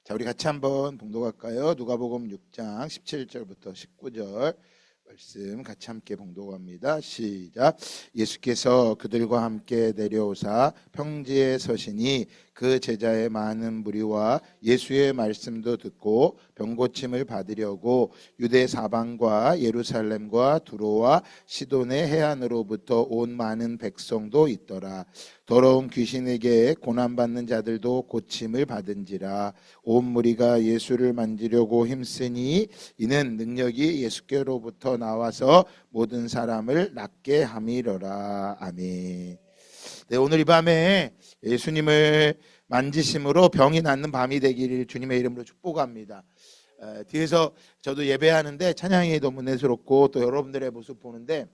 자, 우리 같이 한번 봉독할까요? 누가복음 6장 17절부터 19절 말씀 같이 함께 봉독합니다. 시작. 예수께서 그들과 함께 내려오사 평지에 서시니 그 제자의 많은 무리와 예수의 말씀도 듣고 병고침을 받으려고 유대 사방과 예루살렘과 두로와 시돈의 해안으로부터 온 많은 백성도 있더라. 더러운 귀신에게 고난받는 자들도 고침을 받은지라. 온 무리가 예수를 만지려고 힘쓰니 이는 능력이 예수께로부터 나와서 모든 사람을 낫게 함이로라. 아멘. 네, 오늘 이 밤에 예수님을 만지심으로 병이 낫는 밤이 되기를 주님의 이름으로 축복합니다. 뒤에서 저도 예배하는데 찬양이 너무 은혜스럽고 또 여러분들의 모습 보는데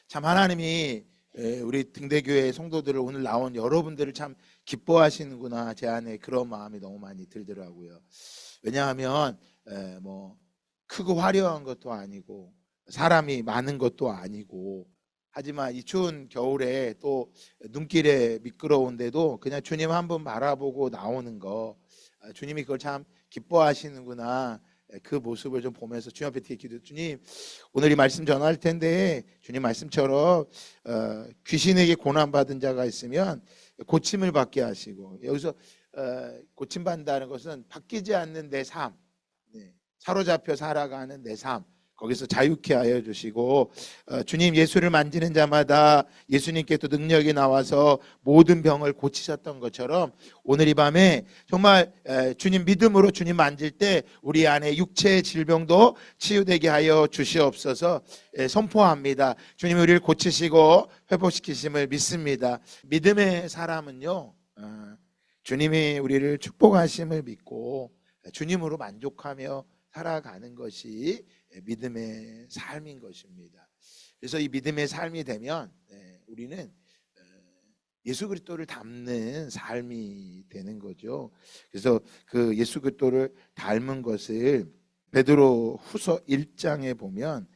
참 하나님이 우리 등대교회 성도들을 오늘 나온 여러분들을 참 기뻐하시는구나, 제 안에 그런 마음이 너무 많이 들더라고요. 왜냐하면 뭐 크고 화려한 것도 아니고 사람이 많은 것도 아니고, 하지만 이 추운 겨울에 또 눈길에 미끄러운데도 그냥 주님 한번 바라보고 나오는 거, 주님이 그걸 참 기뻐하시는구나, 그 모습을 좀 보면서 주님 앞에 기도, 주님 오늘 이 말씀 전할 텐데 주님 말씀처럼 귀신에게 고난받은 자가 있으면 고침을 받게 하시고, 여기서 고침받는다는 것은 바뀌지 않는 내 삶, 사로잡혀 살아가는 내 삶, 거기서 자유케 하여 주시고, 주님 예수를 만지는 자마다 예수님께 또 능력이 나와서 모든 병을 고치셨던 것처럼 오늘 이 밤에 정말 주님 믿음으로 주님 만질 때 우리 안에 육체의 질병도 치유되게 하여 주시옵소서 선포합니다. 주님 우리를 고치시고 회복시키심을 믿습니다. 믿음의 사람은요, 주님이 우리를 축복하심을 믿고 주님으로 만족하며 살아가는 것이 믿음의 삶인 것입니다. 그래서 이 믿음의 삶이 되면 우리는 예수 그리스도를 닮는 삶이 되는 거죠. 그래서 그 예수 그리스도를 닮은 것을 베드로 후서 1장에 보면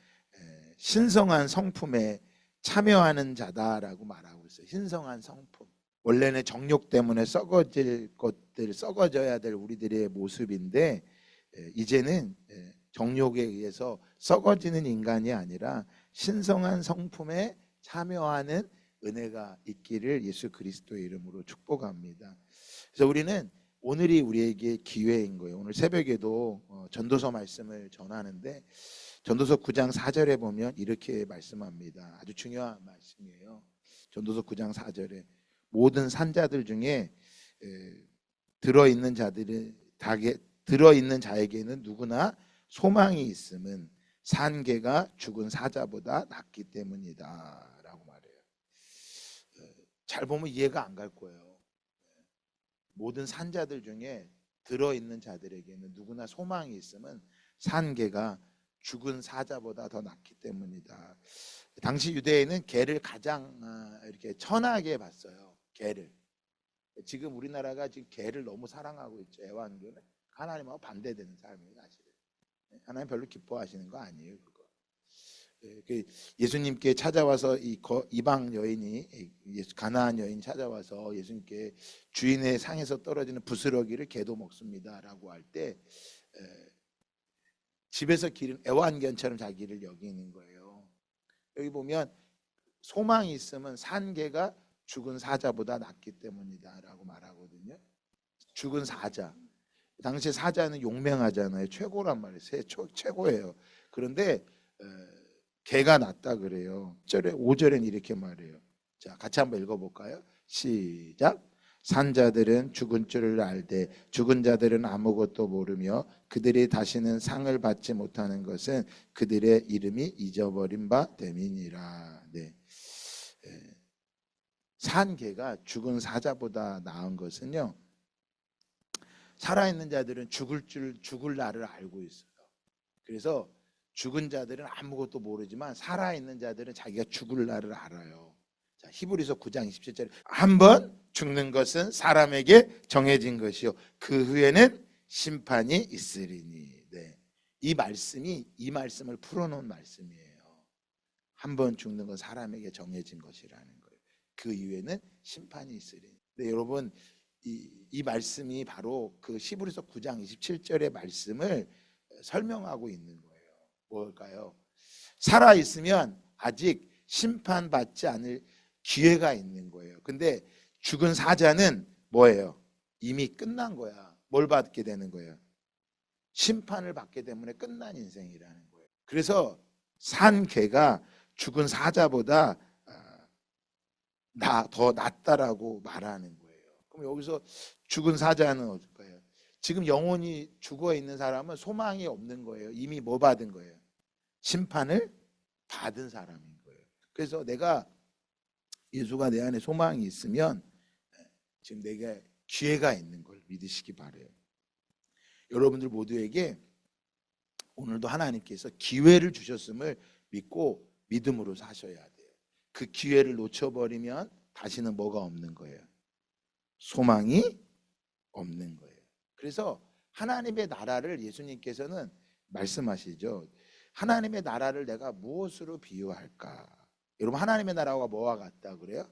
신성한 성품에 참여하는 자다라고 말하고 있어요. 신성한 성품. 원래는 정욕 때문에 썩어질 것들, 썩어져야 될 우리들의 모습인데 이제는 정욕에 의해서 썩어지는 인간이 아니라 신성한 성품에 참여하는 은혜가 있기를 예수 그리스도의 이름으로 축복합니다. 그래서 우리는 오늘이 우리에게 기회인 거예요. 오늘 새벽에도 전도서 말씀을 전하는데 전도서 9장 4절에 보면 이렇게 말씀합니다. 아주 중요한 말씀이에요. 전도서 9장 4절에 모든 산자들 중에 들어있는 자에게는 누구나 소망이 있음은 산개가 죽은 사자보다 낫기 때문이다 라고 말해요. 잘 보면 이해가 안 갈 거예요. 모든 산자들 중에 들어있는 자들에게는 누구나 소망이 있음은 산개가 죽은 사자보다 더 낫기 때문이다. 당시 유대에는 개를 가장 이렇게 천하게 봤어요. 개를. 지금 우리나라가 지금 개를 너무 사랑하고 있죠. 애완견을. 하나님하고 반대되는 삶이에요, 사실은. 하나님 별로 기뻐하시는 거 아니에요, 그거. 예수님께 찾아와서 이방 여인이, 가나안 여인 찾아와서 예수님께 주인의 상에서 떨어지는 부스러기를 개도 먹습니다라고 할 때 집에서 기른 애완견처럼 자기를 여기는 거예요. 여기 보면 소망이 있으면 산개가 죽은 사자보다 낫기 때문이다라고 말하거든요. 죽은 사자. 당시 사자는 용맹하잖아요. 최고란 말이에요. 최고예요. 그런데 개가 낫다 그래요. 5절엔 이렇게 말해요. 자, 같이 한번 읽어볼까요? 시작. 산자들은 죽은 줄을 알되 죽은 자들은 아무것도 모르며 그들이 다시는 상을 받지 못하는 것은 그들의 이름이 잊어버린 바 됨이니라. 네. 산 개가 죽은 사자보다 나은 것은요, 살아있는 자들은 죽을 날을 알고 있어요. 그래서 죽은 자들은 아무것도 모르지만 살아있는 자들은 자기가 죽을 날을 알아요. 자, 히브리서 9장 27절에 한번 죽는 것은 사람에게 정해진 것이요 그 후에는 심판이 있으리니. 네. 이 말씀을 풀어놓은 말씀이에요. 한번 죽는 건 사람에게 정해진 것이라는 거예요. 그 이후에는 심판이 있으리니. 네, 여러분 이 말씀이 바로 그 히브리서 9장 27절의 말씀을 설명하고 있는 거예요. 뭘까요? 살아 있으면 아직 심판받지 않을 기회가 있는 거예요. 근데 죽은 사자는 뭐예요? 이미 끝난 거야. 뭘 받게 되는 거예요? 심판을 받게 때문에 끝난 인생이라는 거예요. 그래서 산 개가 죽은 사자보다 더 낫다라고 말하는 거예요. 그럼 여기서 죽은 사자는 어떨까요? 지금 영혼이 죽어 있는 사람은 소망이 없는 거예요. 이미 뭐 받은 거예요? 심판을 받은 사람인 거예요. 그래서 내가 예수가 내 안에 소망이 있으면 지금 내게 기회가 있는 걸 믿으시기 바라요. 여러분들 모두에게 오늘도 하나님께서 기회를 주셨음을 믿고 믿음으로 사셔야 돼요. 그 기회를 놓쳐버리면 다시는 뭐가 없는 거예요? 소망이 없는 거예요. 그래서 하나님의 나라를 예수님께서는 말씀하시죠. 하나님의 나라를 내가 무엇으로 비유할까? 여러분 하나님의 나라가 뭐와 같다 그래요?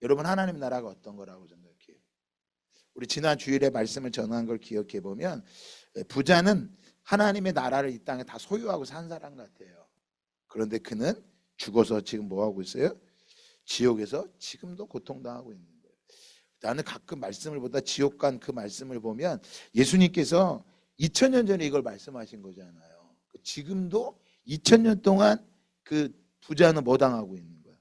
여러분 하나님의 나라가 어떤 거라고 생각해요? 우리 지난 주일에 말씀을 전한 걸 기억해 보면 부자는 하나님의 나라를 이 땅에 다 소유하고 산 사람 같아요. 그런데 그는 죽어서 지금 뭐 하고 있어요? 지옥에서 지금도 고통당하고 있는 거예요. 나는 가끔 말씀을 보다 지옥 간 그 말씀을 보면 예수님께서 2000년 전에 이걸 말씀하신 거잖아요. 지금도 2000년 동안 그 부자는 뭐 당하고 있는 거야?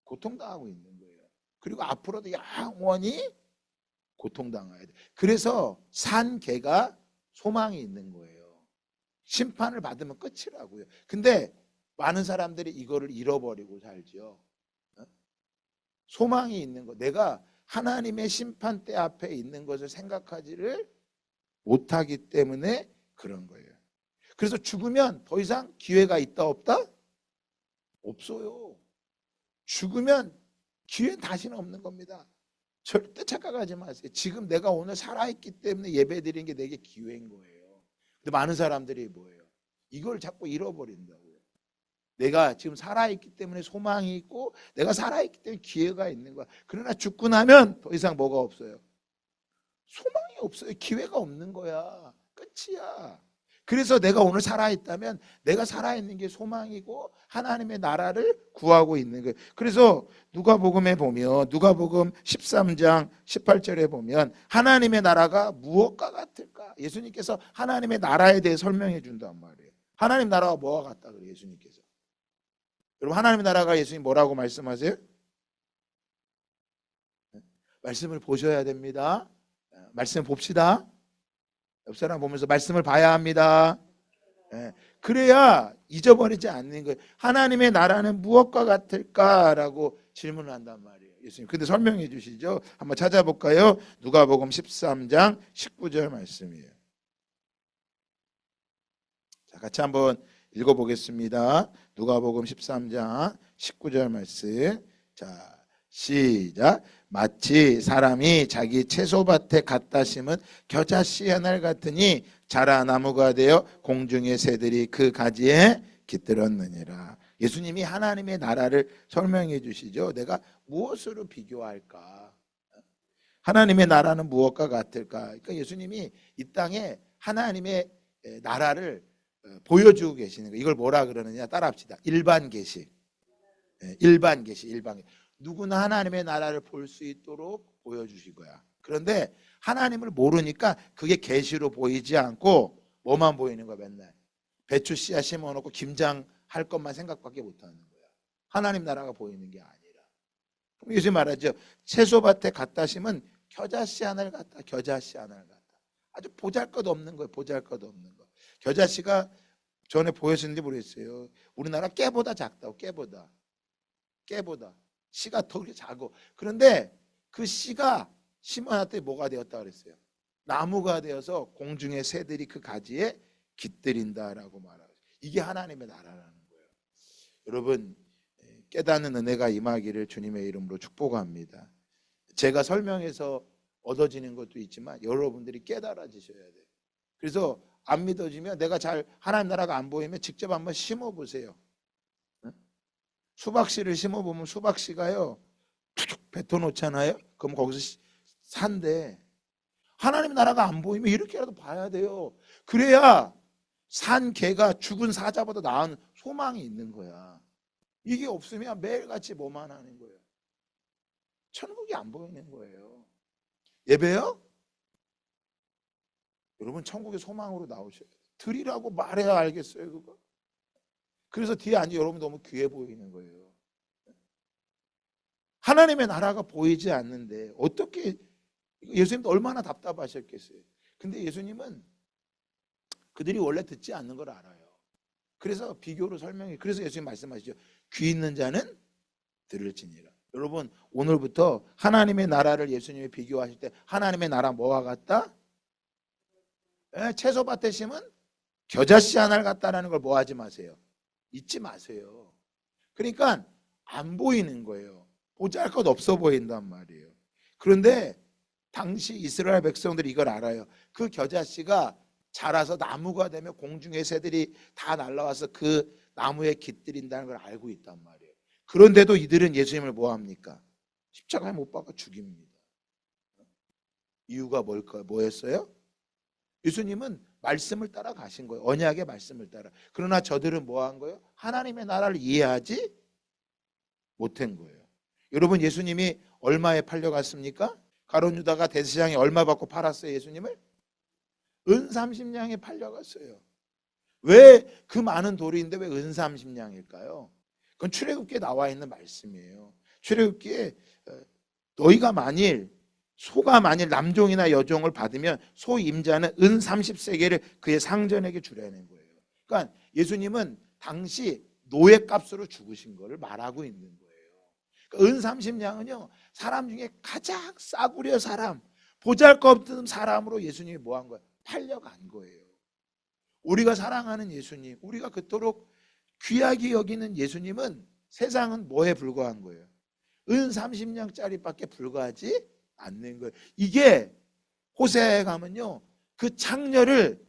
고통당하고 있는 거예요. 그리고 앞으로도 영원히 고통당해야 돼. 그래서 산 개가 소망이 있는 거예요. 심판을 받으면 끝이라고요. 근데 많은 사람들이 이거를 잃어버리고 살죠. 소망이 있는 거. 내가 하나님의 심판대 앞에 있는 것을 생각하지를 못하기 때문에 그런 거예요. 그래서 죽으면 더 이상 기회가 있다 없다? 없어요. 죽으면 기회는 다시는 없는 겁니다. 절대 착각하지 마세요. 지금 내가 오늘 살아있기 때문에 예배드리는 게 내게 기회인 거예요. 근데 많은 사람들이 뭐예요? 이걸 자꾸 잃어버린다고요. 내가 지금 살아있기 때문에 소망이 있고 내가 살아있기 때문에 기회가 있는 거야. 그러나 죽고 나면 더 이상 뭐가 없어요? 소망이 없어요. 기회가 없는 거야. 끝이야. 그래서 내가 오늘 살아있다면 내가 살아있는 게 소망이고 하나님의 나라를 구하고 있는 거예요. 그래서 누가복음에 보면 누가복음 13장 18절에 보면 하나님의 나라가 무엇과 같을까? 예수님께서 하나님의 나라에 대해 설명해 준단 말이에요. 하나님 나라가 뭐와 같다 그래요? 예수님께서. 여러분 하나님의 나라가 예수님 뭐라고 말씀하세요? 말씀을 보셔야 됩니다. 말씀 봅시다. 옆 사람 보면서 말씀을 봐야 합니다. 그래야 잊어버리지 않는 거예요. 하나님의 나라는 무엇과 같을까라고 질문을 한단 말이에요. 예수님. 근데 설명해 주시죠. 한번 찾아볼까요? 누가복음 13장 19절 말씀이에요. 자, 같이 한번 읽어보겠습니다. 누가복음 13장 19절 말씀. 자, 시작. 마치 사람이 자기 채소밭에 갖다 심은 겨자씨 하나 같으니 자라 나무가 되어 공중의 새들이 그 가지에 깃들었느니라. 예수님이 하나님의 나라를 설명해 주시죠. 내가 무엇으로 비교할까? 하나님의 나라는 무엇과 같을까? 그러니까 예수님이 이 땅에 하나님의 나라를 보여주고 계시는 거예요. 이걸 뭐라 그러느냐? 따라합시다. 일반 계시. 일반 계시, 일반 계시. 누구나 하나님의 나라를 볼 수 있도록 보여주실 거야. 그런데 하나님을 모르니까 그게 계시로 보이지 않고 뭐만 보이는 거야? 맨날 배추 씨앗 심어놓고 김장할 것만 생각밖에 못하는 거야. 하나님 나라가 보이는 게 아니라. 요즘 말하죠. 채소밭에 갖다 심은 겨자씨 하나를 갖다, 겨자씨 하나를 갖다. 아주 보잘것없는 거예요. 보잘것없는 거. 겨자씨가 전에 보였는지 모르겠어요. 우리나라 깨보다 작다고. 깨보다. 씨가 더 작고. 그런데 그 씨가 심어놨더니 뭐가 되었다 그랬어요? 나무가 되어서 공중의 새들이 그 가지에 깃들인다라고 말하고. 이게 하나님의 나라라는 거예요. 여러분 깨닫는 은혜가 임하기를 주님의 이름으로 축복합니다. 제가 설명해서 얻어지는 것도 있지만 여러분들이 깨달아지셔야 돼요. 그래서 안 믿어지면 내가 잘 하나님 나라가 안 보이면 직접 한번 심어보세요. 수박씨를 심어보면 수박씨가요 툭툭 뱉어놓잖아요. 그럼 거기서 산데 하나님 나라가 안 보이면 이렇게라도 봐야 돼요. 그래야 산 개가 죽은 사자보다 나은 소망이 있는 거야. 이게 없으면 매일같이 뭐만 하는 거예요. 천국이 안 보이는 거예요. 예배요? 여러분 천국의 소망으로 나오셔야 돼요. 드리라고 말해야 알겠어요 그거. 그래서 뒤에 앉아 여러분 너무 귀해 보이는 거예요. 하나님의 나라가 보이지 않는데 어떻게, 예수님도 얼마나 답답하셨겠어요. 근데 예수님은 그들이 원래 듣지 않는 걸 알아요. 그래서 비교로 설명해. 그래서 예수님 말씀하시죠. 귀 있는 자는 들을지니라. 여러분 오늘부터 하나님의 나라를 예수님이 비교하실 때 하나님의 나라 뭐와 같다? 채소밭에 심은 겨자씨 하나를 갖다라는 걸 뭐 하지 마세요. 잊지 마세요. 그러니까 안 보이는 거예요. 보잘것 없어 보인단 말이에요. 그런데 당시 이스라엘 백성들이 이걸 알아요. 그 겨자씨가 자라서 나무가 되면 공중의 새들이 다 날아와서 그 나무에 깃들인다는 걸 알고 있단 말이에요. 그런데도 이들은 예수님을 뭐합니까? 십자가에 못 박아 죽입니다. 이유가 뭘까요? 뭐였어요? 예수님은 말씀을 따라 가신 거예요. 언약의 말씀을 따라. 그러나 저들은 뭐 한 거예요? 하나님의 나라를 이해하지 못한 거예요. 여러분 예수님이 얼마에 팔려갔습니까? 가룟 유다가 대제사장에 얼마 받고 팔았어요 예수님을? 은 30냥에 팔려갔어요. 왜 그 많은 돌이인데 왜 은 30냥일까요? 그건 출애굽기에 나와 있는 말씀이에요. 출애굽기에 너희가 만일 소가 만일 남종이나 여종을 받으면 소 임자는 은 30세겔을 그의 상전에게 주라는 거예요. 그러니까 예수님은 당시 노예값으로 죽으신 거를 말하고 있는 거예요. 그러니까 은 30냥은요 사람 중에 가장 싸구려 사람, 보잘것없는 사람으로 예수님이 뭐 한 거예요? 팔려간 거예요. 우리가 사랑하는 예수님, 우리가 그토록 귀하게 여기는 예수님은 세상은 뭐에 불과한 거예요? 은 30냥짜리밖에 불과하지 않는 거예요. 이게 호세아에 가면요 그 창녀를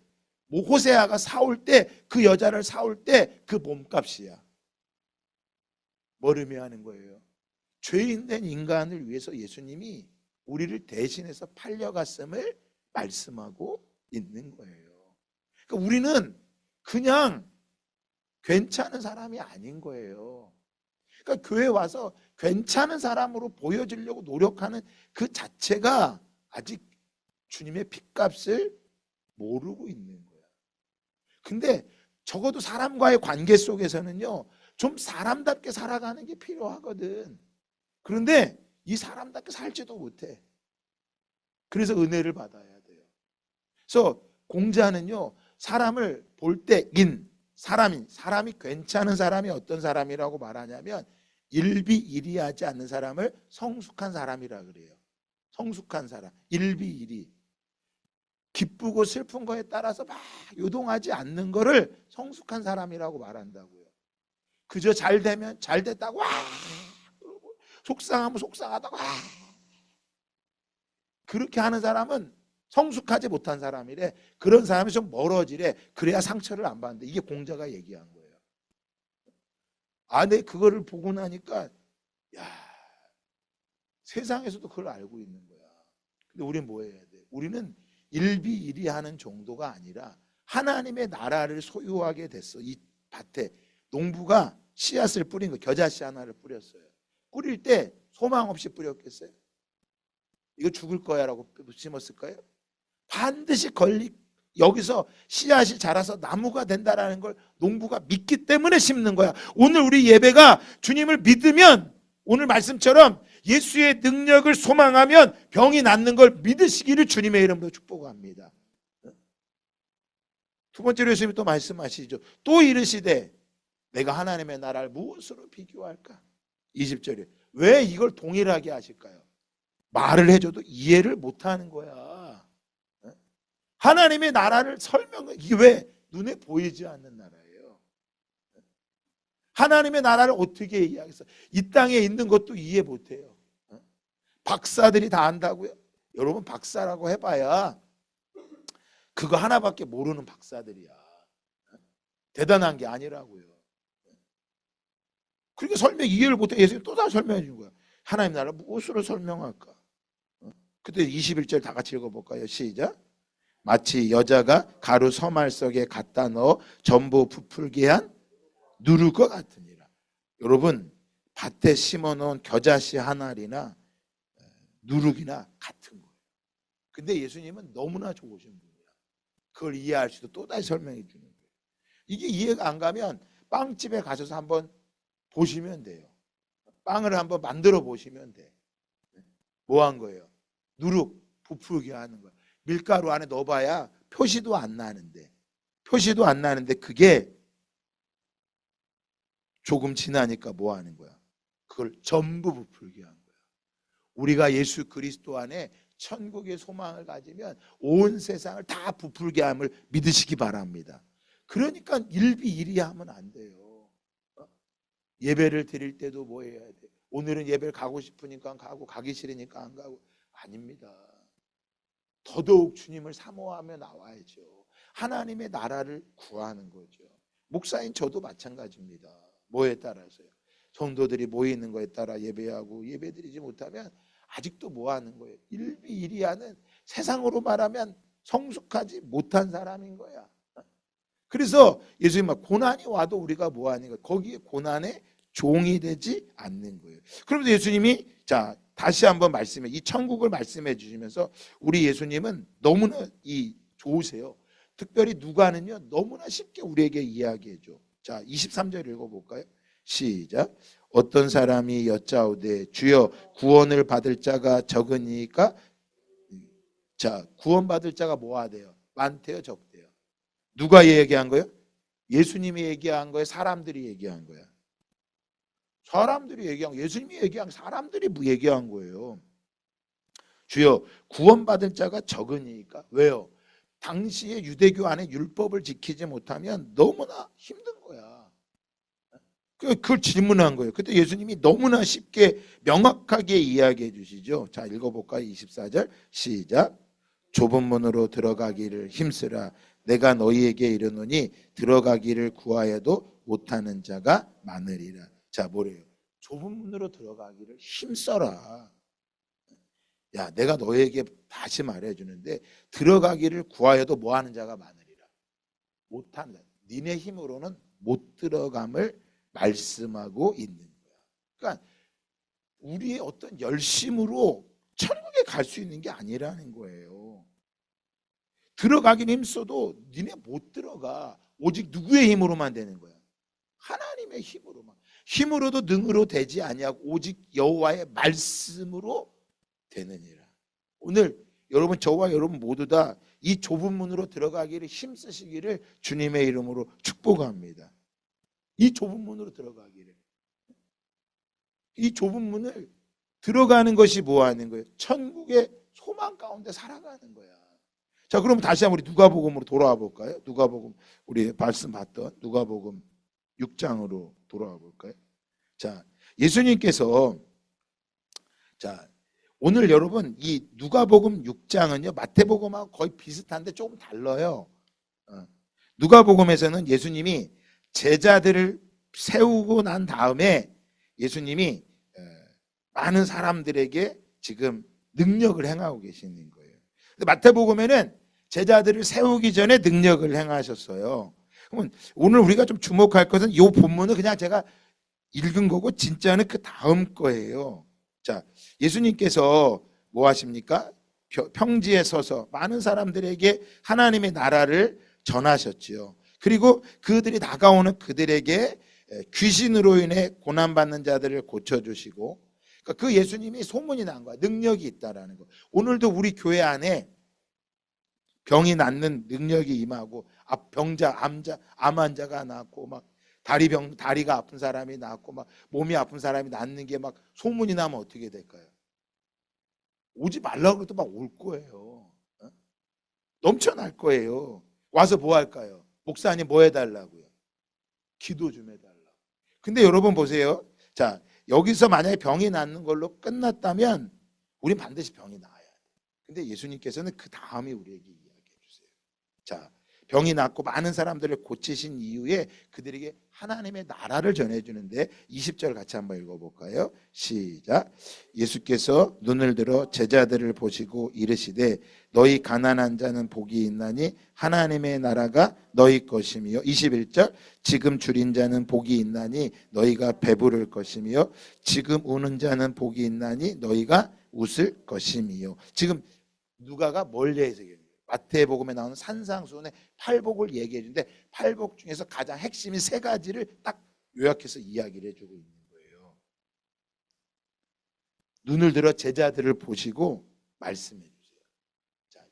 호세아가 사올 때, 그 여자를 사올 때 그 몸값이야. 뭘 의미하는 거예요? 죄인된 인간을 위해서 예수님이 우리를 대신해서 팔려갔음을 말씀하고 있는 거예요. 그러니까 우리는 그냥 괜찮은 사람이 아닌 거예요. 그러니까 교회 와서 괜찮은 사람으로 보여지려고 노력하는 그 자체가 아직 주님의 핏값을 모르고 있는 거야. 근데 적어도 사람과의 관계 속에서는요 좀 사람답게 살아가는 게 필요하거든. 그런데 이 사람답게 살지도 못해. 그래서 은혜를 받아야 돼요. 그래서 공자는요 사람을 볼 때 사람이 괜찮은 사람이 어떤 사람이라고 말하냐면 일비일이하지 않는 사람을 성숙한 사람이라 그래요. 성숙한 사람, 일비일이. 기쁘고 슬픈 거에 따라서 막 요동하지 않는 거를 성숙한 사람이라고 말한다고요. 그저 잘 되면 잘 됐다고 와, 속상하면 속상하다고 와. 그렇게 하는 사람은 성숙하지 못한 사람이래. 그런 사람이 좀 멀어지래. 그래야 상처를 안 받는데, 이게 공자가 얘기한 거예요. 내 그거를 보고 나니까 세상에서도 그걸 알고 있는 거야. 근데 우리는 뭐 해야 돼? 우리는 일비일이하는 정도가 아니라 하나님의 나라를 소유하게 됐어. 이 밭에 농부가 씨앗을 뿌린 거, 겨자씨 하나를 뿌렸어요. 뿌릴 때 소망 없이 뿌렸겠어요? 이거 죽을 거야 라고 심었을까요? 반드시 여기서 씨앗이 자라서 나무가 된다라는 걸 농부가 믿기 때문에 심는 거야. 오늘 우리 예배가 주님을 믿으면, 오늘 말씀처럼 예수의 능력을 소망하면 병이 낫는 걸 믿으시기를 주님의 이름으로 축복합니다. 두 번째로 예수님이 또 말씀하시죠. 또 이르시되 내가 하나님의 나라를 무엇으로 비교할까? 20절에 왜 이걸 동일하게 하실까요? 말을 해줘도 이해를 못하는 거야. 하나님의 나라를 이게 왜 눈에 보이지 않는 나라예요? 하나님의 나라를 어떻게 이해하겠어? 이 땅에 있는 것도 이해 못해요. 박사들이 다 안다고요? 여러분 박사라고 해봐야 그거 하나밖에 모르는 박사들이야. 대단한 게 아니라고요. 그러니까 이해를 못해. 예수님 또 다 설명해 준 거야. 하나님 나라 무엇으로 설명할까? 그때 21절 다 같이 읽어볼까요? 시작. 마치 여자가 가루 서말석에 갖다 넣어 전부 부풀게 한 누룩과 같으니라. 여러분, 밭에 심어놓은 겨자씨 한 알이나 누룩이나 같은 거예요. 근데 예수님은 너무나 좋으신 분이야. 그걸 이해할 수도 또다시 설명해 주는 거예요. 이게 이해가 안 가면 빵집에 가셔서 한번 보시면 돼요. 빵을 한번 만들어 보시면 돼. 뭐 한 거예요? 누룩 부풀게 하는 거예요. 밀가루 안에 넣어봐야 표시도 안 나는데 그게 조금 지나니까 뭐 하는 거야? 그걸 전부 부풀게 한 거야. 우리가 예수 그리스도 안에 천국의 소망을 가지면 온 세상을 다 부풀게 함을 믿으시기 바랍니다. 그러니까 일비일이하면 안 돼요. 예배를 드릴 때도 뭐 해야 돼? 오늘은 예배를 가고 싶으니까 가고 가기 싫으니까 안 가고. 아닙니다. 더더욱 주님을 사모하며 나와야죠. 하나님의 나라를 구하는 거죠. 목사인 저도 마찬가지입니다. 뭐에 따라서요? 성도들이 모이는 거에 따라 예배하고 예배드리지 못하면 아직도 뭐 하는 거예요? 일비일이하는, 세상으로 말하면 성숙하지 못한 사람인 거야. 그래서 예수님 막 고난이 와도 우리가 뭐 하는 거예요? 거기에 고난의 종이 되지 않는 거예요. 그러면서 예수님이 자 다시 한번 말씀해, 이 천국을 말씀해 주시면서 우리 예수님은 너무나 좋으세요. 특별히 누가는요 너무나 쉽게 우리에게 이야기해 줘. 자 23절 읽어볼까요? 시작. 어떤 사람이 여짜오되 주여 구원을 받을 자가 적으니까. 자 구원받을 자가 뭐 하대요? 많대요, 적대요? 누가 얘기한 거예요? 예수님이 얘기한 거예요? 사람들이 얘기한 거야? 사람들이 얘기한 거예요. 예수님이 얘기한, 사람들이 얘기한 거예요. 주여 구원받을 자가 적으니까. 왜요? 당시에 유대교 안에 율법을 지키지 못하면 너무나 힘든 거야. 그걸 질문한 거예요. 그때 예수님이 너무나 쉽게 명확하게 이야기해 주시죠. 자 읽어볼까요? 24절 시작. 좁은 문으로 들어가기를 힘쓰라. 내가 너희에게 이르노니 들어가기를 구하여도 못하는 자가 많으리라. 자 뭐래요? 좁은 문으로 들어가기를 힘써라. 야 내가 너희에게 다시 말해주는데 들어가기를 구하여도 뭐하는 자가 많으리라. 못하는 자. 니네 힘으로는 못 들어감을 말씀하고 있는 거야. 그러니까 우리의 어떤 열심으로 천국에 갈 수 있는 게 아니라는 거예요. 들어가긴 힘써도 니네 못 들어가. 오직 누구의 힘으로만 되는 거야? 하나님의 힘으로만. 힘으로도 능으로 되지 아니하고 오직 여호와의 말씀으로 되느니라. 오늘 여러분, 저와 여러분 모두 다 이 좁은 문으로 들어가기를 힘쓰시기를 주님의 이름으로 축복합니다. 이 좁은 문으로 들어가기를. 이 좁은 문을 들어가는 것이 뭐 하는 거예요? 천국의 소망 가운데 살아가는 거야. 자, 그럼 다시 한번 우리 누가복음으로 돌아와 볼까요? 누가복음, 우리 말씀 봤던 누가복음 6장으로 돌아와 볼까요? 자, 예수님께서 자 오늘 여러분 이 누가복음 6장은요 마태복음하고 거의 비슷한데 조금 달라요. 누가복음에서는 예수님이 제자들을 세우고 난 다음에 예수님이 많은 사람들에게 지금 능력을 행하고 계시는 거예요. 근데 마태복음에는 제자들을 세우기 전에 능력을 행하셨어요. 그러면 오늘 우리가 좀 주목할 것은 이 본문은 그냥 제가 읽은 거고 진짜는 그 다음 거예요. 자, 예수님께서 뭐 하십니까? 평지에 서서 많은 사람들에게 하나님의 나라를 전하셨지요. 그리고 그들이 다가오는 그들에게 귀신으로 인해 고난받는 자들을 고쳐주시고, 그러니까 그 예수님이 소문이 난 거야. 능력이 있다라는 거. 오늘도 우리 교회 안에 병이 낫는 능력이 임하고, 병자, 암 환자가 낫고, 막 다리가 아픈 사람이 낫고, 막 몸이 아픈 사람이 낫는 게 막 소문이 나면 어떻게 될까요? 오지 말라고 해도 막 올 거예요. 넘쳐날 거예요. 와서 뭐 할까요? 목사님 뭐 해달라고요? 기도 좀 해달라고. 근데 여러분 보세요. 자, 여기서 만약에 병이 낫는 걸로 끝났다면 우린 반드시 병이 나아야 돼. 근데 예수님께서는 그 다음에 우리에게 이야기해 주세요. 자, 병이 낫고 많은 사람들을 고치신 이후에 그들에게 하나님의 나라를 전해주는데 20절 같이 한번 읽어볼까요? 시작. 예수께서 눈을 들어 제자들을 보시고 이르시되 너희 가난한 자는 복이 있나니 하나님의 나라가 너희 것이며 21절 지금 줄인 자는 복이 있나니 너희가 배부를 것이며 지금 우는 자는 복이 있나니 너희가 웃을 것이며. 지금 누가가 뭘 얘기해요? 마태복음에 나오는 산상수훈의 팔복을 얘기해 주는데 팔복 중에서 가장 핵심인 세 가지를 딱 요약해서 이야기를 해주고 있는 거예요. 눈을 들어 제자들을 보시고 말씀해 주세요. 자,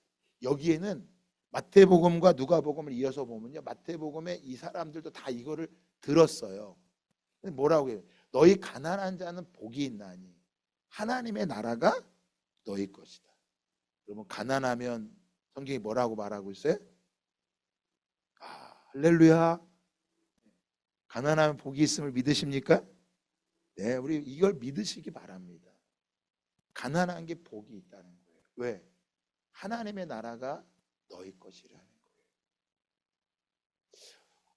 여기에는 마태복음과 누가복음을 이어서 보면요, 마태복음에 이 사람들도 다 이거를 들었어요. 근데 뭐라고 해요? 너희 가난한 자는 복이 있나니 하나님의 나라가 너희 것이다. 여러분, 가난하면 성경이 뭐라고 말하고 있어요? 할렐루야. 가난하면 복이 있음을 믿으십니까? 네, 우리 이걸 믿으시기 바랍니다. 가난한 게 복이 있다는 거예요. 왜? 하나님의 나라가 너희 것이라는 거예요.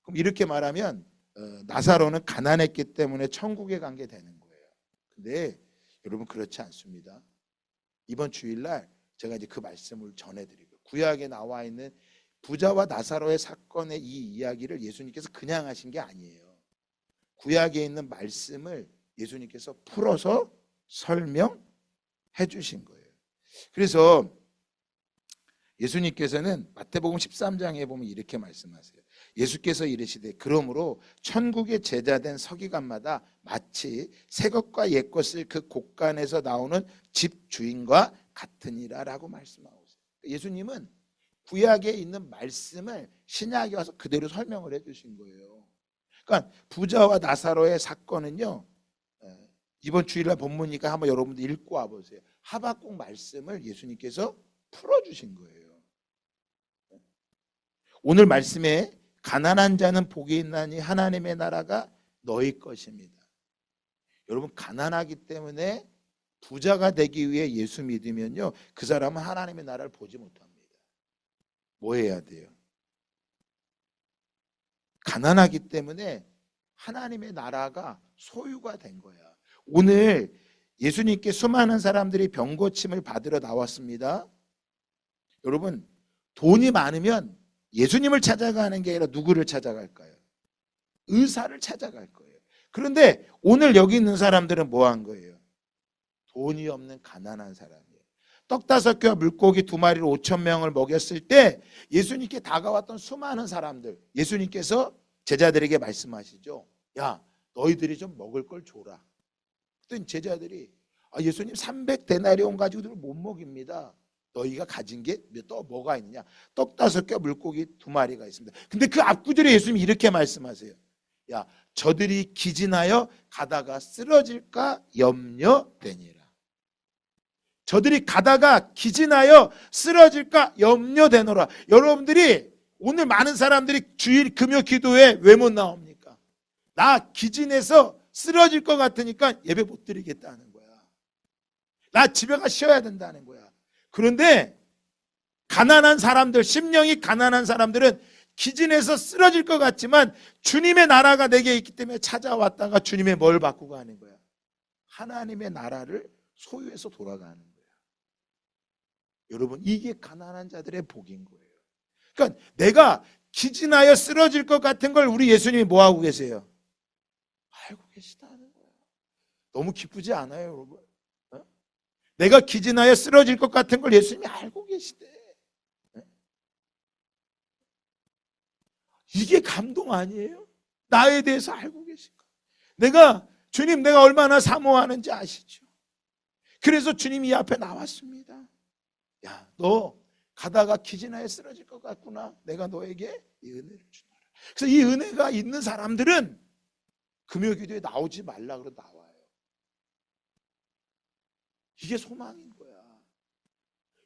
그럼 이렇게 말하면 나사로는 가난했기 때문에 천국에 간 게 되는 거예요. 근데 여러분, 그렇지 않습니다. 이번 주일날 제가 이제 그 말씀을 전해드리고, 구약에 나와 있는 부자와 나사로의 사건의 이 이야기를 예수님께서 그냥 하신 게 아니에요. 구약에 있는 말씀을 예수님께서 풀어서 설명해 주신 거예요. 그래서 예수님께서는 마태복음 13장에 보면 이렇게 말씀하세요. 예수께서 이르시되 그러므로 천국의 제자된 서기관마다 마치 새 것과 옛 것을 그 곳간에서 나오는 집 주인과 같으니라라고 말씀하고 있어요. 예수님은 구약에 있는 말씀을 신약에 와서 그대로 설명을 해주신 거예요. 그러니까 부자와 나사로의 사건은요, 이번 주일날 본문이니까 한번 여러분들 읽고 와보세요. 하박국 말씀을 예수님께서 풀어주신 거예요. 오늘 말씀에 가난한 자는 복이 있나니 하나님의 나라가 너희 것입니다. 여러분, 가난하기 때문에 부자가 되기 위해 예수 믿으면요, 그 사람은 하나님의 나라를 보지 못합니다. 뭐 해야 돼요? 가난하기 때문에 하나님의 나라가 소유가 된 거야. 오늘 예수님께 수많은 사람들이 병고침을 받으러 나왔습니다. 여러분, 돈이 많으면 예수님을 찾아가는 게 아니라 누구를 찾아갈까요? 의사를 찾아갈 거예요. 그런데 오늘 여기 있는 사람들은 뭐 한 거예요? 돈이 없는 가난한 사람이에요. 떡 5개와 물고기 2마리로 5,000명을 먹였을 때 예수님께 다가왔던 수많은 사람들, 예수님께서 제자들에게 말씀하시죠. 야, 너희들이 좀 먹을 걸 줘라. 그랬더니 제자들이 예수님 300데나리온 가지고도 못 먹입니다. 너희가 가진 게 또 뭐가 있느냐? 떡 5개, 물고기 2마리가 있습니다. 근데 그 앞구절에 예수님이 이렇게 말씀하세요. 야, 저들이 기진하여 가다가 쓰러질까 염려되니라. 저들이 가다가 기진하여 쓰러질까 염려되노라. 여러분들이 오늘 많은 사람들이 주일 금요 기도에 왜 못 나옵니까? 나 기진해서 쓰러질 것 같으니까 예배 못 드리겠다는 거야. 나 집에 가 쉬어야 된다는 거야. 그런데 가난한 사람들, 심령이 가난한 사람들은 기진해서 쓰러질 것 같지만 주님의 나라가 내게 있기 때문에 찾아왔다가 주님의 뭘 받고 가는 거야? 하나님의 나라를 소유해서 돌아가는 거야. 여러분, 이게 가난한 자들의 복인 거예요. 그러니까 내가 기진하여 쓰러질 것 같은 걸 우리 예수님이 뭐 하고 계세요? 알고 계시다는 거야. 너무 기쁘지 않아요, 여러분? 내가 기진하여 쓰러질 것 같은 걸 예수님이 알고 계시대. 이게 감동 아니에요? 나에 대해서 알고 계실까? 주님, 내가 얼마나 사모하는지 아시죠? 그래서 주님이 이 앞에 나왔습니다. 야, 너 가다가 기진하여 쓰러질 것 같구나. 내가 너에게 이 은혜를 주노라. 그래서 이 은혜가 있는 사람들은 금요기도에 나오지 말라 그러고 나와요. 이게 소망인 거야.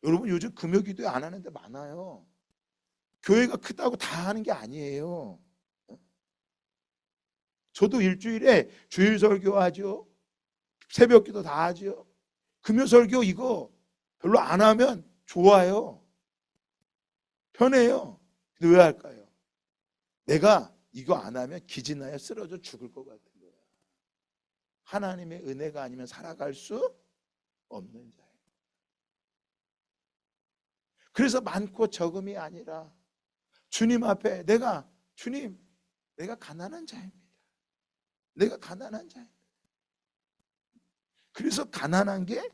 여러분, 요즘 금요기도에 안 하는 데 많아요. 교회가 크다고 다 하는 게 아니에요. 저도 일주일에 주일 설교 하죠. 새벽 기도 다 하죠. 금요 설교 이거 별로 안 하면 좋아요. 편해요. 왜 할까요? 내가 이거 안 하면 기진하여 쓰러져 죽을 것 같은 거야. 하나님의 은혜가 아니면 살아갈 수 없는 자예요. 그래서 많고 적음이 아니라 주님 앞에 주님, 내가 가난한 자입니다. 내가 가난한 자입니다. 그래서 가난한 게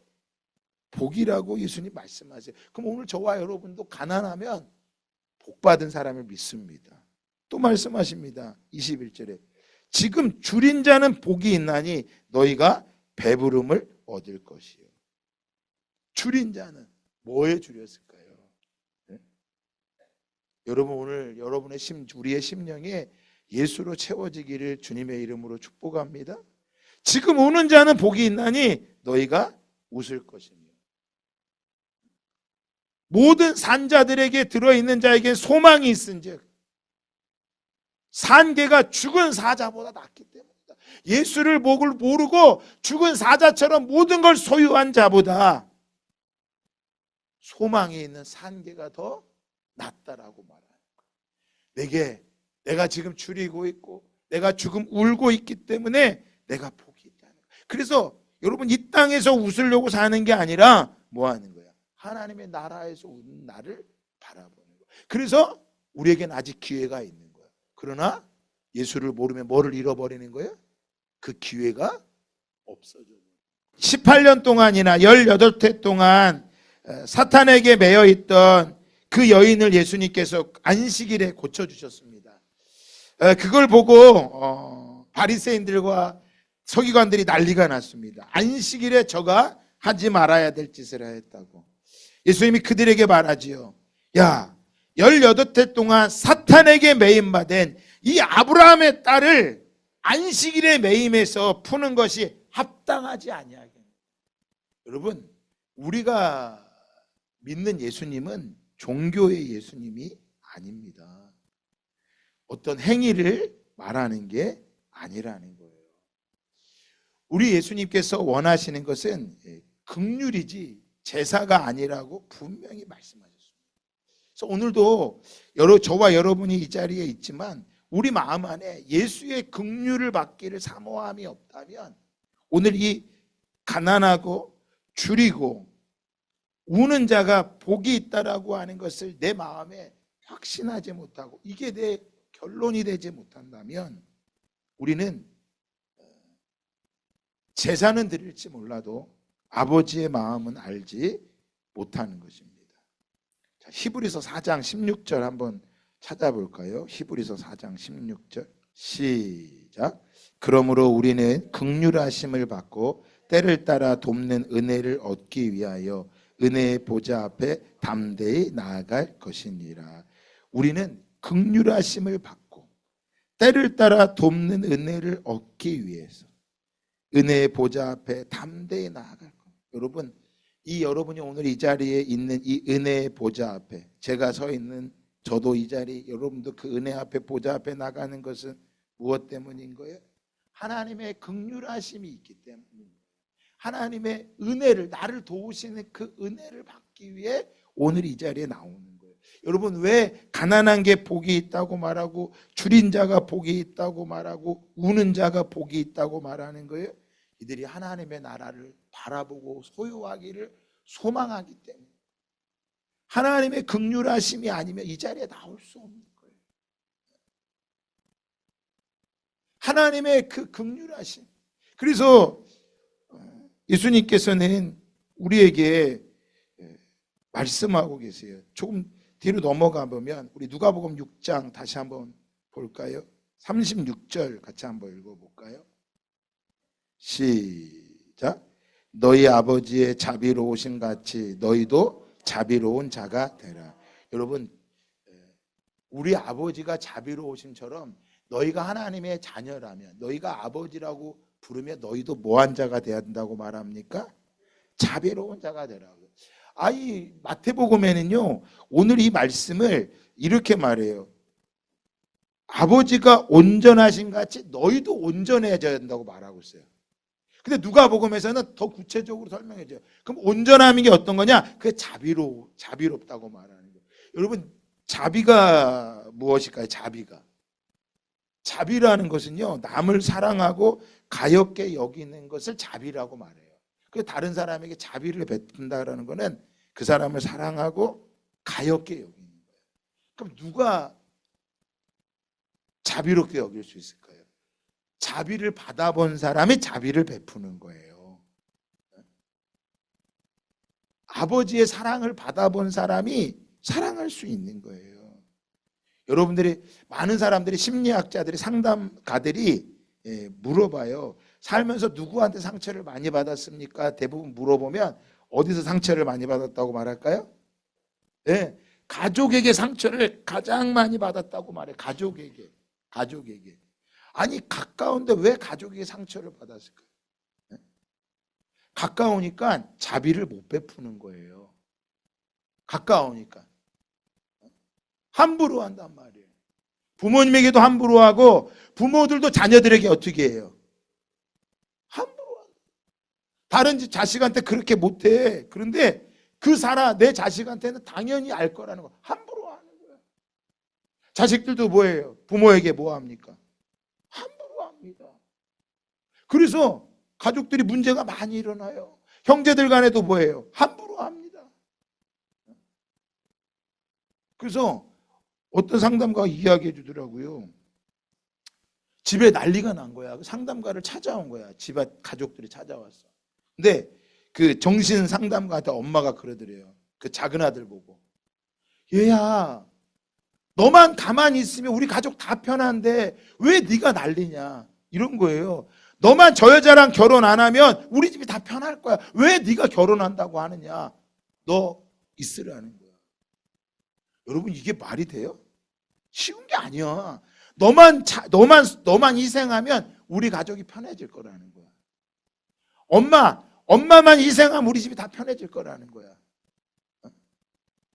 복이라고 예수님 말씀하세요. 그럼 오늘 저와 여러분도 가난하면 복 받은 사람을 믿습니다. 또 말씀하십니다. 21절에 지금 줄인 자는 복이 있나니 너희가 배부름을 얻을 것이요. 줄인 자는 뭐에 줄였을까요? 네? 여러분 오늘 우리의 심령에 예수로 채워지기를 주님의 이름으로 축복합니다. 지금 우는 자는 복이 있나니 너희가 웃을 것이며 모든 산자들에게 들어있는 자에게 소망이 있은즉 산개가 죽은 사자보다 낫기 때문이다. 예수를 모르고 죽은 사자처럼 모든 걸 소유한 자보다 소망이 있는 산개가 더 낫다라고 말하는 거예요. 내가 지금 줄이고 있고 내가 지금 울고 있기 때문에 내가 복이 있다는 거예요. 그래서 여러분 이 땅에서 웃으려고 사는 게 아니라 뭐 하는 거야? 하나님의 나라에서 웃는 나를 바라보는 거예요. 그래서 우리에겐 아직 기회가 있는 거예요. 그러나 예수를 모르면 뭐를 잃어버리는 거예요? 그 기회가 없어져요. 18년 동안이나 18해 동안 사탄에게 매여 있던 그 여인을 예수님께서 안식일에 고쳐주셨습니다. 그걸 보고 바리새인들과 서기관들이 난리가 났습니다. 안식일에 저가 하지 말아야 될 짓을 했다고. 예수님이 그들에게 말하지요. 야, 18해 동안 사탄에게 매임받은 이 아브라함의 딸을 안식일에 매임해서 푸는 것이 합당하지 아니하겠느냐. 여러분, 우리가 믿는 예수님은 종교의 예수님이 아닙니다. 어떤 행위를 말하는 게 아니라는 거예요. 우리 예수님께서 원하시는 것은 긍휼이지 제사가 아니라고 분명히 말씀하셨습니다. 그래서 오늘도 저와 여러분이 이 자리에 있지만 우리 마음 안에 예수의 긍휼을 받기를 사모함이 없다면 오늘 이 가난하고 줄이고 우는 자가 복이 있다라고 하는 것을 내 마음에 확신하지 못하고 이게 내 결론이 되지 못한다면 우리는 제사는 드릴지 몰라도 아버지의 마음은 알지 못하는 것입니다. 자, 히브리서 4장 16절 한번 찾아볼까요? 히브리서 4장 16절 시작. 그러므로 우리는 긍휼하심을 받고 때를 따라 돕는 은혜를 얻기 위하여 은혜의 보좌 앞에 담대히 나아갈 것이니라. 우리는 긍휼하심을 받고 때를 따라 돕는 은혜를 얻기 위해서 은혜의 보좌 앞에 담대히 나아갈 겁니다. 여러분, 여러분이 오늘 이 자리에 있는 이 은혜의 보좌 앞에 제가 서 있는 저도 이 자리 여러분도 그 은혜 앞에 보좌 앞에 나가는 것은 무엇 때문인 거예요? 하나님의 긍휼하심이 있기 때문입니다. 하나님의 은혜를 나를 도우시는 그 은혜를 받기 위해 오늘 이 자리에 나오는 거예요. 여러분 왜 가난한 게 복이 있다고 말하고 줄인 자가 복이 있다고 말하고 우는 자가 복이 있다고 말하는 거예요? 이들이 하나님의 나라를 바라보고 소유하기를 소망하기 때문에 하나님의 긍휼하심이 아니면 이 자리에 나올 수 없는 거예요. 하나님의 그 긍휼하심. 그래서 예수님께서는 우리에게 말씀하고 계세요. 조금 뒤로 넘어가 보면 우리 누가복음 6장 다시 한번 볼까요? 36절 같이 한번 읽어볼까요? 시작. 너희 아버지의 자비로우심 같이 너희도 자비로운 자가 되라. 여러분, 우리 아버지가 자비로우심처럼 너희가 하나님의 자녀라면 너희가 아버지라고 부르면 너희도 뭐한 자가 되어야 된다고 말합니까? 자비로운 자가 되라고. 이 마태복음에는요 오늘 이 말씀을 이렇게 말해요. 아버지가 온전하신 같이 너희도 온전해져야 된다고 말하고 있어요. 근데 누가복음에서는 더 구체적으로 설명해줘요. 그럼 온전함이 어떤 거냐? 그게 자비롭다고 말하는 거예요. 여러분, 자비가 무엇일까요? 자비라는 것은요, 남을 사랑하고 가엾게 여기는 것을 자비라고 말해요. 그 다른 사람에게 자비를 베푼다라는 것은 그 사람을 사랑하고 가엾게 여기는 거예요. 그럼 누가 자비롭게 여길 수 있을까요? 자비를 받아본 사람이 자비를 베푸는 거예요. 아버지의 사랑을 받아본 사람이 사랑할 수 있는 거예요. 여러분들이, 많은 사람들이, 심리학자들이, 상담가들이 물어봐요. 살면서 누구한테 상처를 많이 받았습니까? 대부분 물어보면 어디서 상처를 많이 받았다고 말할까요? 네, 가족에게 상처를 가장 많이 받았다고 말해요. 가족에게. 아니, 가까운데 왜 가족에게 상처를 받았을까요? 네? 가까우니까 자비를 못 베푸는 거예요. 가까우니까 함부로 한단 말이에요. 부모님에게도 함부로 하고, 부모들도 자녀들에게 어떻게 해요? 함부로 한다. 다른 자식한테 그렇게 못해. 그런데 내 자식한테는 당연히 알 거라는 거. 함부로 하는 거예요. 자식들도 뭐예요? 부모에게 뭐 합니까? 함부로 합니다. 그래서 가족들이 문제가 많이 일어나요. 형제들 간에도 뭐예요? 함부로 합니다. 그래서 어떤 상담가가 이야기해 주더라고요. 집에 난리가 난 거야. 상담가를 찾아온 거야. 집에 가족들이 찾아왔어. 근데 그 정신 상담가한테 엄마가 그러더래요. 그 작은 아들 보고, 얘야, 너만 가만히 있으면 우리 가족 다 편한데 왜 네가 난리냐, 이런 거예요. 너만 저 여자랑 결혼 안 하면 우리 집이 다 편할 거야. 왜 네가 결혼한다고 하느냐. 너 있으라는 거야. 여러분, 이게 말이 돼요? 쉬운 게 아니야. 너만 희생하면 우리 가족이 편해질 거라는 거야. 엄마만 희생하면 우리 집이 다 편해질 거라는 거야.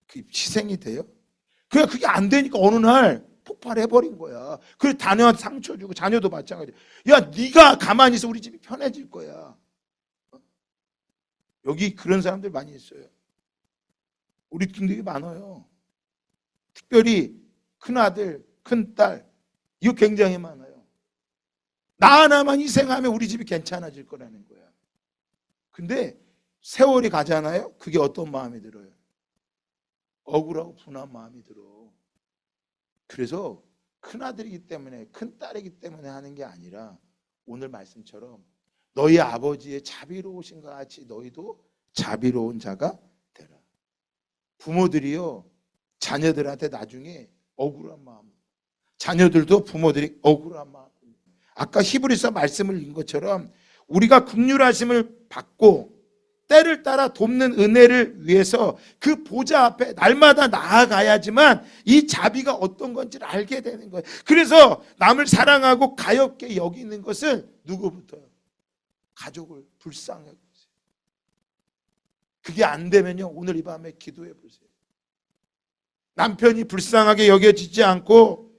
그게 희생이 돼요? 그게 안 되니까 어느 날 폭발해버린 거야. 그래서 자녀한테 상처 주고, 자녀도 마찬가지야. 야, 네가 가만히 있어 우리 집이 편해질 거야. 여기 그런 사람들 많이 있어요. 우리 등등이 많아요. 특별히 큰아들, 큰딸, 이거 굉장히 많아요. 나 하나만 희생하면 우리 집이 괜찮아질 거라는 거야. 근데 세월이 가잖아요. 그게 어떤 마음이 들어요? 억울하고 분한 마음이 들어. 그래서 큰아들이기 때문에, 큰딸이기 때문에 하는 게 아니라, 오늘 말씀처럼 너희 아버지의 자비로우신 것 같이 너희도 자비로운 자가 되라. 부모들이요, 자녀들한테 나중에 억울한 마음, 자녀들도 부모들이 억울한 마음. 아까 히브리서 말씀을 읽은 것처럼 우리가 긍휼하심을 받고 때를 따라 돕는 은혜를 위해서 그 보좌 앞에 날마다 나아가야지만 이 자비가 어떤 건지를 알게 되는 거예요. 그래서 남을 사랑하고 가엾게 여기는 것은 누구부터요? 가족을 불쌍히 여기세요. 그게 안 되면요, 오늘 이 밤에 기도해 보세요. 남편이 불쌍하게 여겨지지 않고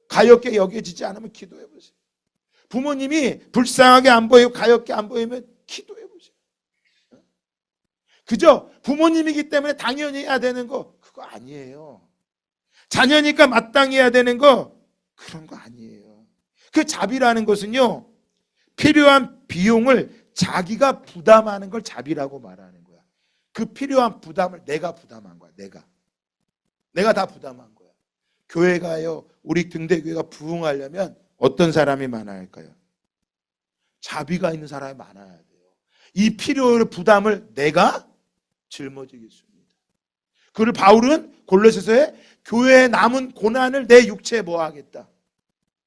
가엾게 여겨지지 않으면 기도해 보세요. 부모님이 불쌍하게 안 보이고 가엾게 안 보이면 기도해 보세요. 그죠? 부모님이기 때문에 당연히 해야 되는 거, 그거 아니에요. 자녀니까 마땅히 해야 되는 거, 그런 거 아니에요. 그 자비라는 것은요, 필요한 비용을 자기가 부담하는 걸 자비라고 말하는 거야. 그 필요한 부담을 내가 부담한 거야. 내가 다 부담한 거야. 교회가요, 우리 등대교회가 부흥하려면 어떤 사람이 많아야 할까요? 자비가 있는 사람이 많아야 돼요. 이 필요의 부담을 내가 짊어지겠습니다. 그를 바울은 골로새서에 교회에 남은 고난을 내 육체에 뭐 하겠다?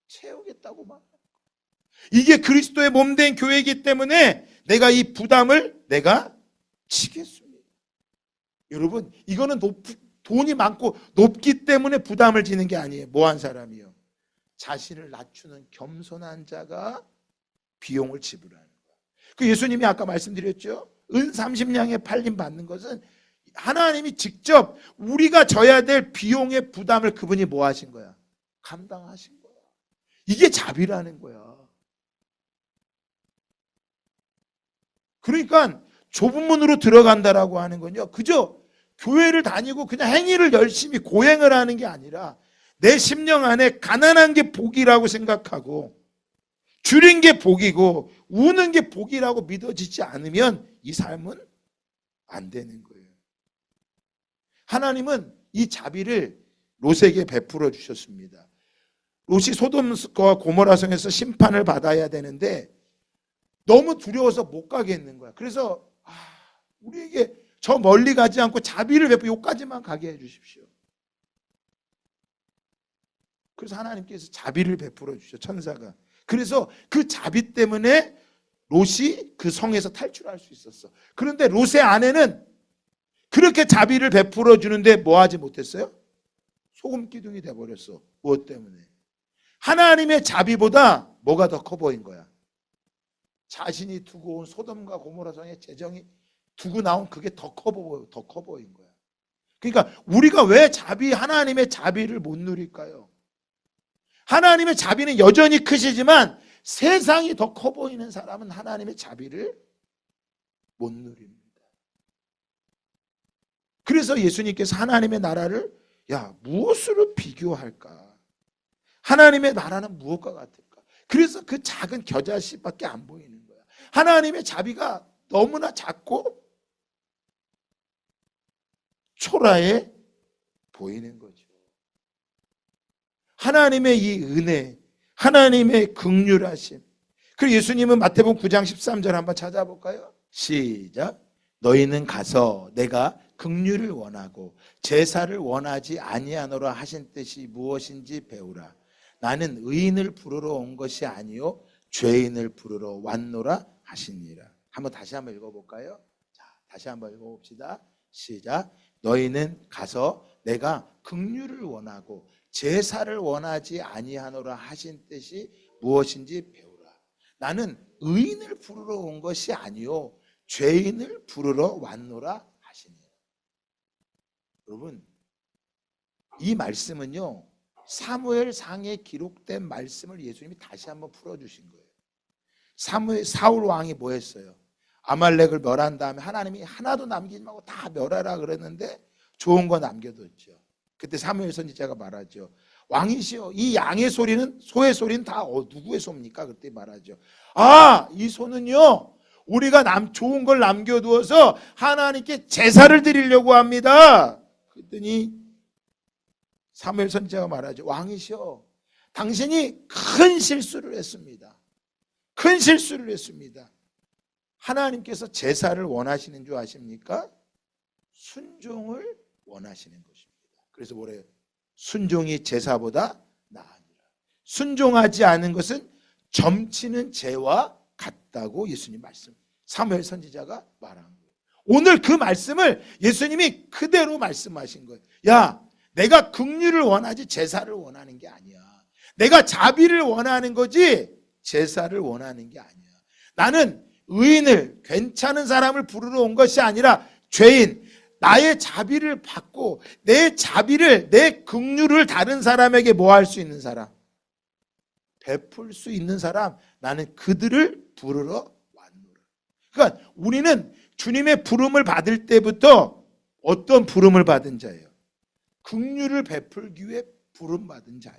채우겠다고 말합니다. 이게 그리스도의 몸된 교회이기 때문에 내가 이 부담을 내가 지겠습니다. 여러분, 이거는 돈이 많고 높기 때문에 부담을 지는 게 아니에요. 뭐한 사람이요? 자신을 낮추는 겸손한 자가 비용을 지불하는 거예요. 그 예수님이 아까 말씀드렸죠. 은 30냥에 팔림 받는 것은 하나님이 직접 우리가 져야 될 비용의 부담을 그분이 뭐 하신 거야? 감당하신 거야. 이게 자비라는 거야. 그러니까 좁은 문으로 들어간다라고 하는 건요, 그저 교회를 다니고 그냥 행위를 열심히 고행을 하는 게 아니라 내 심령 안에 가난한 게 복이라고 생각하고 줄인 게 복이고 우는 게 복이라고 믿어지지 않으면 이 삶은 안 되는 거예요. 하나님은 이 자비를 롯에게 베풀어 주셨습니다. 롯이 소돔과 고모라 성에서 심판을 받아야 되는데 너무 두려워서 못 가게 했는 거야. 그래서 우리에게 저 멀리 가지 않고 자비를 베풀어 여기까지만 가게 해 주십시오. 그래서 하나님께서 자비를 베풀어 주셔, 천사가. 그래서 그 자비 때문에 롯이 그 성에서 탈출할 수 있었어. 그런데 롯의 아내는 그렇게 자비를 베풀어 주는데 뭐 하지 못했어요? 소금 기둥이 돼버렸어. 무엇 때문에? 하나님의 자비보다 뭐가 더 커 보인 거야? 자신이 두고 온 소돔과 고모라 성의 재정이 두고 나온 그게 더 커 보인 거야. 그러니까 우리가 왜 하나님의 자비를 못 누릴까요? 하나님의 자비는 여전히 크시지만 세상이 더 커 보이는 사람은 하나님의 자비를 못 누립니다. 그래서 예수님께서 하나님의 나라를 무엇으로 비교할까? 하나님의 나라는 무엇과 같을까? 그래서 그 작은 겨자씨밖에 안 보이는 거야. 하나님의 자비가 너무나 작고 초라해 보이는 거죠. 하나님의 이 은혜, 하나님의 긍휼하심. 그리고 예수님은 마태복음 9장 13절 한번 찾아볼까요? 시작. 너희는 가서 내가 긍휼을 원하고 제사를 원하지 아니하노라 하신 뜻이 무엇인지 배우라. 나는 의인을 부르러 온 것이 아니요 죄인을 부르러 왔노라 하시니라. 다시 한번 읽어볼까요? 자, 다시 한번 읽어봅시다. 시작. 너희는 가서 내가 긍휼을 원하고 제사를 원하지 아니하노라 하신 뜻이 무엇인지 배우라. 나는 의인을 부르러 온 것이 아니요 죄인을 부르러 왔노라 하시니라. 여러분, 이 말씀은요 사무엘상에 기록된 말씀을 예수님이 다시 한번 풀어주신 거예요. 사울 왕이 뭐 했어요? 아말렉을 멸한 다음에 하나님이 하나도 남기지 말고 다 멸하라 그랬는데 좋은 거 남겨뒀죠. 그때 사무엘 선지자가 말하죠. 왕이시여, 이 양의 소리는, 소의 소리는 다 누구의 소입니까? 그때 말하죠. 이 소는요 우리가 좋은 걸 남겨두어서 하나님께 제사를 드리려고 합니다. 그랬더니 사무엘 선지자가 말하죠. 왕이시여, 당신이 큰 실수를 했습니다. 큰 실수를 했습니다. 하나님께서 제사를 원하시는 줄 아십니까? 순종을 원하시는 것입니다. 그래서 뭐래요? 순종이 제사보다 나으니라. 순종하지 않은 것은 점치는 죄와 같다고 예수님 말씀, 사무엘 선지자가 말한 거예요. 오늘 그 말씀을 예수님이 그대로 말씀하신 거예요. 내가 긍휼을 원하지 제사를 원하는 게 아니야. 내가 자비를 원하는 거지 제사를 원하는 게 아니야. 나는 의인을, 괜찮은 사람을 부르러 온 것이 아니라 죄인, 나의 자비를 받고 내 자비를, 내 긍휼을 다른 사람에게 뭐 할 수 있는 사람, 베풀 수 있는 사람, 나는 그들을 부르러 왔노라. 그러니까 우리는 주님의 부름을 받을 때부터 어떤 부름을 받은 자예요? 긍휼을 베풀기 위해 부름받은 자야.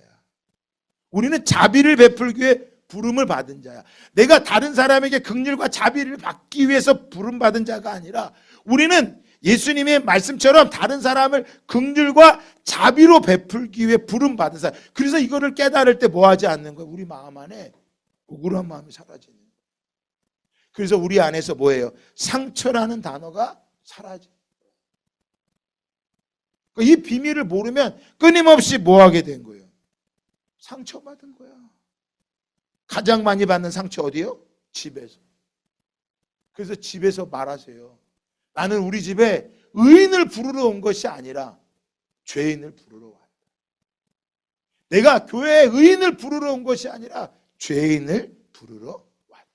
우리는 자비를 베풀기 위해 부름을 받은 자야. 내가 다른 사람에게 긍휼과 자비를 받기 위해서 부름받은 자가 아니라 우리는 예수님의 말씀처럼 다른 사람을 긍휼과 자비로 베풀기 위해 부름받은 사람. 그래서 이거를 깨달을 때 뭐 하지 않는 거야? 우리 마음 안에 억울한 마음이 사라지는 거야. 그래서 우리 안에서 뭐예요? 상처라는 단어가 사라져. 이 비밀을 모르면 끊임없이 뭐 하게 된 거예요? 상처받은 거야. 가장 많이 받는 상처 어디요? 집에서. 그래서 집에서 말하세요. 나는 우리 집에 의인을 부르러 온 것이 아니라 죄인을 부르러 왔다. 내가 교회에 의인을 부르러 온 것이 아니라 죄인을 부르러 왔다.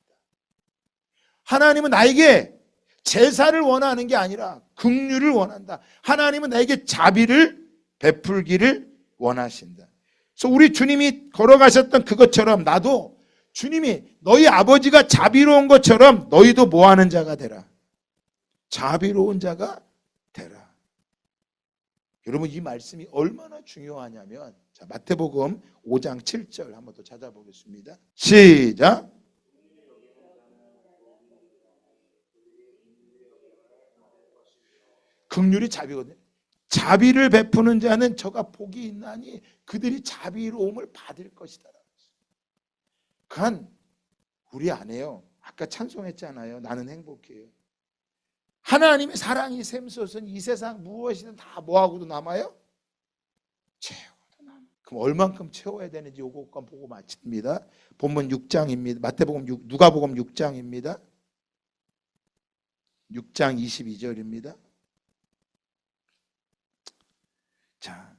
하나님은 나에게 제사를 원하는 게 아니라 긍휼을 원한다. 하나님은 나에게 자비를 베풀기를 원하신다. 그래서 우리 주님이 걸어가셨던 그것처럼 나도 주님이 너희 아버지가 자비로운 것처럼 너희도 뭐 하는 자가 되라? 자비로운 자가 되라. 여러분 이 말씀이 얼마나 중요하냐면 자, 마태복음 5장 7절 한번 더 찾아보겠습니다. 시작. 긍휼이 자비거든요. 자비를 베푸는 자는 저가 복이 있나니 그들이 자비로움을 받을 것이다. 그한 우리 안에요. 아까 찬송했잖아요. 나는 행복해요. 하나님의 사랑이 샘솟은 이 세상 무엇이든 다 뭐하고도 남아요? 채워도 남아. 그럼 얼만큼 채워야 되는지 요것만 보고 마칩니다. 본문 6장입니다. 마태복음 누가복음 6장입니다. 6장 22절입니다. 자,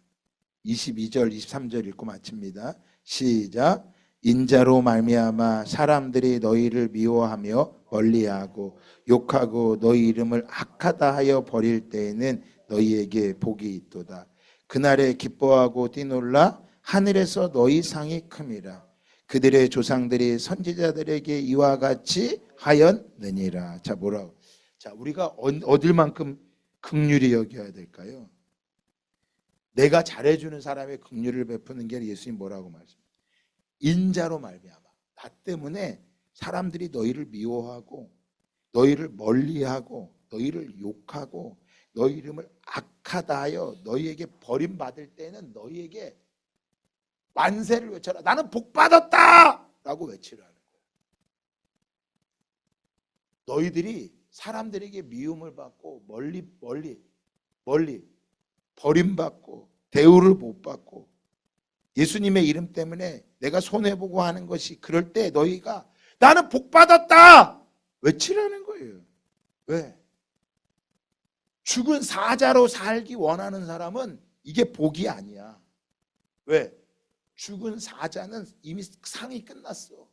22절 23절 읽고 마칩니다. 시작. 인자로 말미암아 사람들이 너희를 미워하며 멀리하고 욕하고 너희 이름을 악하다 하여 버릴 때에는 너희에게 복이 있도다. 그날에 기뻐하고 뛰놀라 하늘에서 너희 상이 큼이라. 그들의 조상들이 선지자들에게 이와 같이 하였느니라. 자, 뭐라고? 자, 우리가 어딜 만큼 긍휼히 여겨야 될까요? 내가 잘해주는 사람의 긍휼을 베푸는 게 예수님 뭐라고 말씀해요? 인자로 말미암아 나 때문에 사람들이 너희를 미워하고 너희를 멀리하고 너희를 욕하고 너희 이름을 악하다 하여 너희에게 버림받을 때는 너희에게 만세를 외쳐라. 나는 복받았다! 라고 외치라는 거예요. 너희들이 사람들에게 미움을 받고 멀리 버림받고 대우를 못 받고 예수님의 이름 때문에 내가 손해보고 하는 것이 그럴 때 너희가 나는 복받았다! 외치라는 거예요. 왜? 죽은 사자로 살기 원하는 사람은 이게 복이 아니야. 왜? 죽은 사자는 이미 상이 끝났어.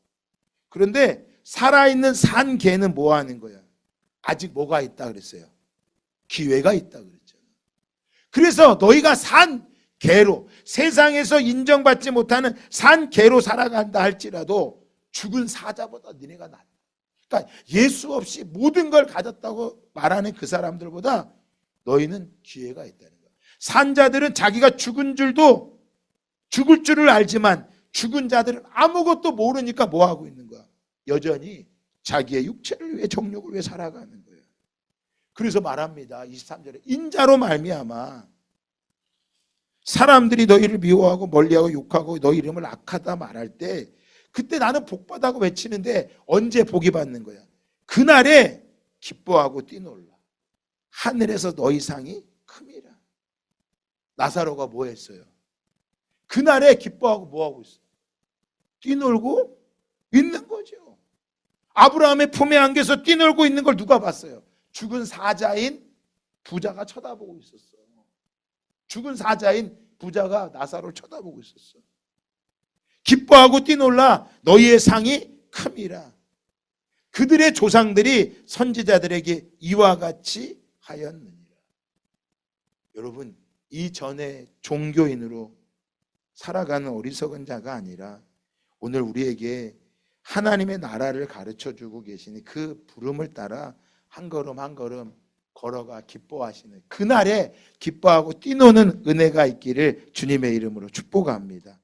그런데 살아있는 산 개는 뭐 하는 거야? 아직 뭐가 있다 그랬어요? 기회가 있다 그랬잖아. 그래서 너희가 산 개로 세상에서 인정받지 못하는 산 개로 살아간다 할지라도 죽은 사자보다 너네가 낫다. 그러니까 예수 없이 모든 걸 가졌다고 말하는 그 사람들보다 너희는 기회가 있다는 거야. 산자들은 자기가 죽을 줄을 알지만 죽은 자들은 아무것도 모르니까 뭐 하고 있는 거야? 여전히 자기의 육체를 위해 정욕을 위해 살아가는 거예요. 그래서 말합니다. 23절에 인자로 말미암아 사람들이 너희를 미워하고 멀리하고 욕하고 너희 이름을 악하다 말할 때 그때 나는 복받아고 외치는데 언제 복이 받는 거야? 그날에 기뻐하고 뛰놀라. 하늘에서 너희 상이 큼이라. 나사로가 뭐 했어요? 그날에 기뻐하고 뭐 하고 있어? 뛰놀고 있는 거죠. 아브라함의 품에 안겨서 뛰놀고 있는 걸 누가 봤어요? 죽은 사자인 부자가 쳐다보고 있었어. 죽은 사자인 부자가 나사로를 쳐다보고 있었어. 기뻐하고 뛰놀라 너희의 상이 큼이라. 그들의 조상들이 선지자들에게 이와 같이 하였느니라. 여러분, 이전에 종교인으로 살아가는 어리석은 자가 아니라 오늘 우리에게 하나님의 나라를 가르쳐주고 계시니 그 부름을 따라 한 걸음 한 걸음 걸어가 기뻐하시는 그날에 기뻐하고 뛰노는 은혜가 있기를 주님의 이름으로 축복합니다.